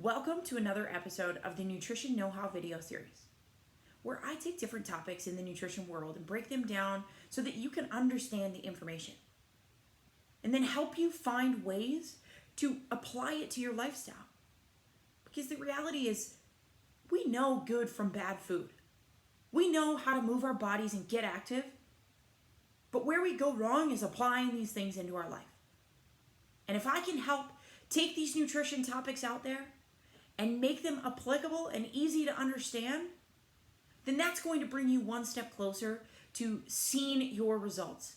Welcome to another episode of the Nutrition Know-How video series, where I take different topics in the nutrition world and break them down so that you can understand the information and then help you find ways to apply it to your lifestyle. Because the reality is, we know good from bad food. We know how to move our bodies and get active, but where we go wrong is applying these things into our life. And if I can help take these nutrition topics out there and make them applicable and easy to understand, then that's going to bring you one step closer to seeing your results.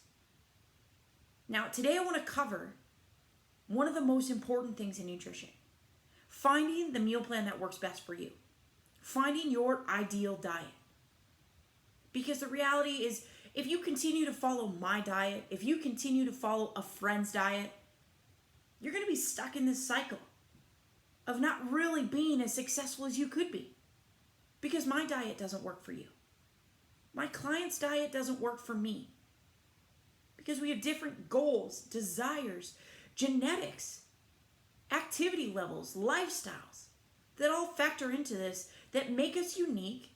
Now, today I want to cover one of the most important things in nutrition: finding the meal plan that works best for you, finding your ideal diet. Because the reality is, if you continue to follow my diet, if you continue to follow a friend's diet, you're going to be stuck in this cycle of not really being as successful as you could be. Because my diet doesn't work for you. My client's diet doesn't work for me. Because we have different goals, desires, genetics, activity levels, lifestyles that all factor into this, that make us unique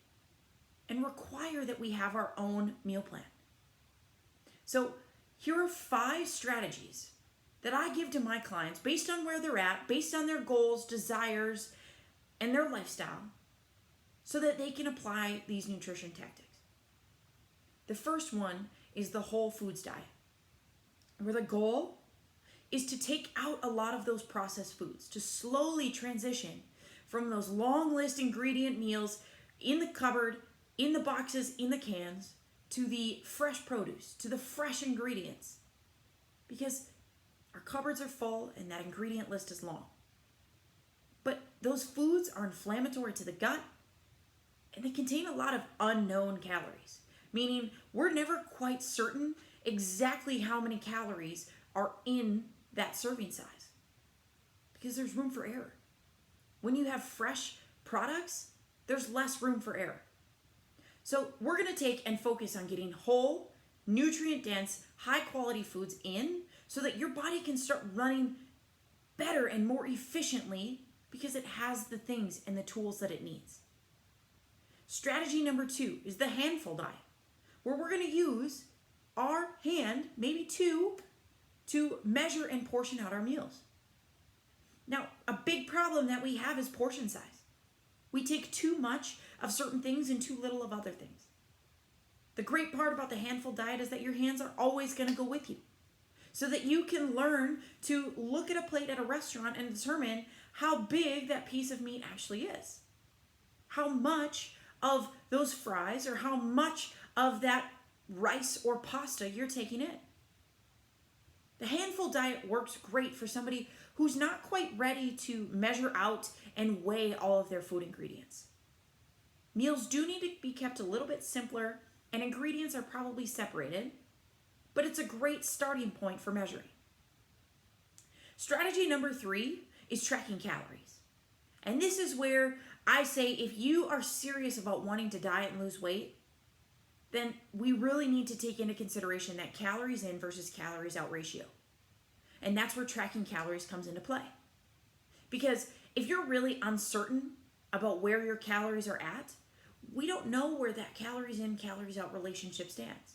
and require that we have our own meal plan. So here are 5 strategies that I give to my clients based on where they're at, based on their goals, desires, and their lifestyle, so that they can apply these nutrition tactics. The first one is the whole foods diet, where the goal is to take out a lot of those processed foods, to slowly transition from those long list ingredient meals in the cupboard, in the boxes, in the cans, to the fresh produce, to the fresh ingredients. Because our cupboards are full and that ingredient list is long. But those foods are inflammatory to the gut and they contain a lot of unknown calories, meaning we're never quite certain exactly how many calories are in that serving size because there's room for error. When you have fresh products, there's less room for error. So we're going to take and focus on getting whole, nutrient-dense, high-quality foods in so that your body can start running better and more efficiently because it has the things and the tools that it needs. Strategy number 2 is the handful diet, where we're going to use our hand, maybe 2, to measure and portion out our meals. Now, a big problem that we have is portion size. We take too much of certain things and too little of other things. The great part about the handful diet is that your hands are always going to go with you, so that you can learn to look at a plate at a restaurant and determine how big that piece of meat actually is. How much of those fries or how much of that rice or pasta you're taking in. The handful diet works great for somebody who's not quite ready to measure out and weigh all of their food ingredients. Meals do need to be kept a little bit simpler and ingredients are probably separated, but it's a great starting point for measuring. Strategy number 3 is tracking calories. And this is where I say if you are serious about wanting to diet and lose weight, then we really need to take into consideration that calories in versus calories out ratio. And that's where tracking calories comes into play. Because if you're really uncertain about where your calories are at, we don't know where that calories in, calories out relationship stands.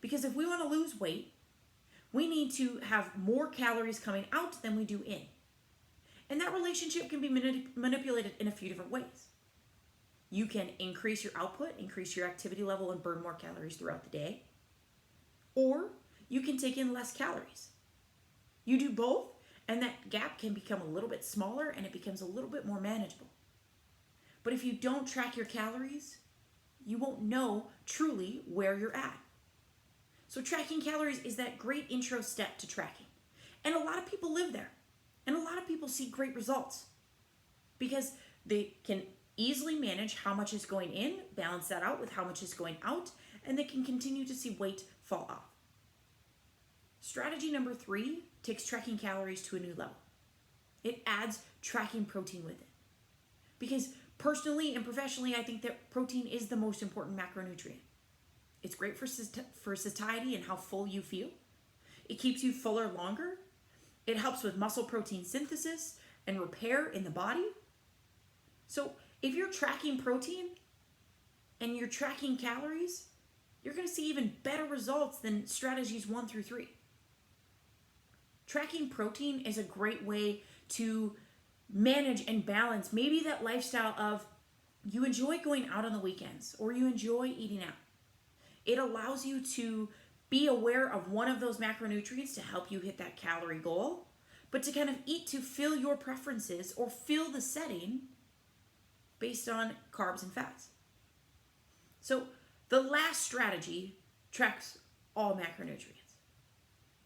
Because if we want to lose weight, we need to have more calories coming out than we do in. And that relationship can be manipulated in a few different ways. You can increase your output, increase your activity level, and burn more calories throughout the day. Or you can take in less calories. You do both, and that gap can become a little bit smaller and it becomes a little bit more manageable. But if you don't track your calories, you won't know truly where you're at. So tracking calories is that great intro step to tracking. And a lot of people live there. And a lot of people see great results because they can easily manage how much is going in, balance that out with how much is going out, and they can continue to see weight fall off. Strategy number 3 takes tracking calories to a new level. It adds tracking protein with it. Because personally and professionally, I think that protein is the most important macronutrient. It's great for satiety and how full you feel. It keeps you fuller longer. It helps with muscle protein synthesis, and repair in the body. So if you're tracking protein and you're tracking calories, you're going to see even better results than strategies 1 through 3. Tracking protein is a great way to manage and balance maybe that lifestyle of you enjoy going out on the weekends or you enjoy eating out. It allows you to be aware of one of those macronutrients to help you hit that calorie goal, but to kind of eat to fill your preferences or fill the setting based on carbs and fats. So the last strategy tracks all macronutrients.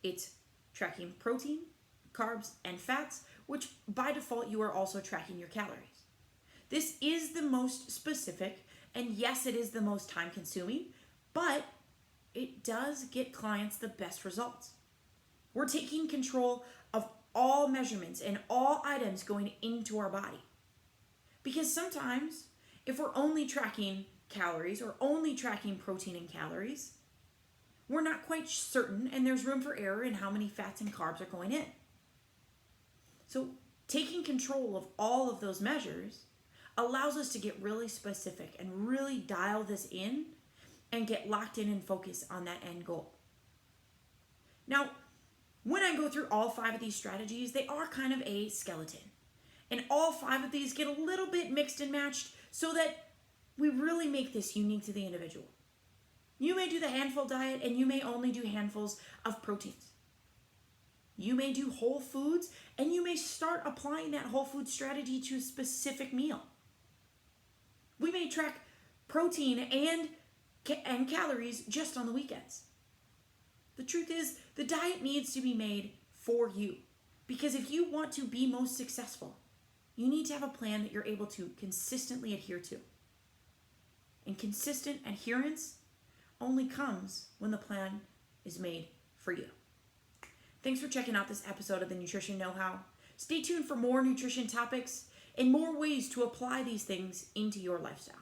It's tracking protein, carbs, and fats, which by default you are also tracking your calories. This is the most specific, and yes, it is the most time consuming, but it does get clients the best results. We're taking control of all measurements and all items going into our body. Because sometimes, if we're only tracking calories or only tracking protein and calories, we're not quite certain, and there's room for error in how many fats and carbs are going in. So taking control of all of those measures allows us to get really specific and really dial this in and get locked in and focus on that end goal. Now, when I go through all 5 of these strategies, they are kind of a skeleton. And all 5 of these get a little bit mixed and matched so that we really make this unique to the individual. You may do the handful diet and you may only do handfuls of proteins. You may do whole foods and you may start applying that whole food strategy to a specific meal. We may track protein and calories just on the weekends. The truth is, the diet needs to be made for you. Because if you want to be most successful, you need to have a plan that you're able to consistently adhere to. And consistent adherence only comes when the plan is made for you. Thanks for checking out this episode of the Nutrition Know-How. Stay tuned for more nutrition topics and more ways to apply these things into your lifestyle.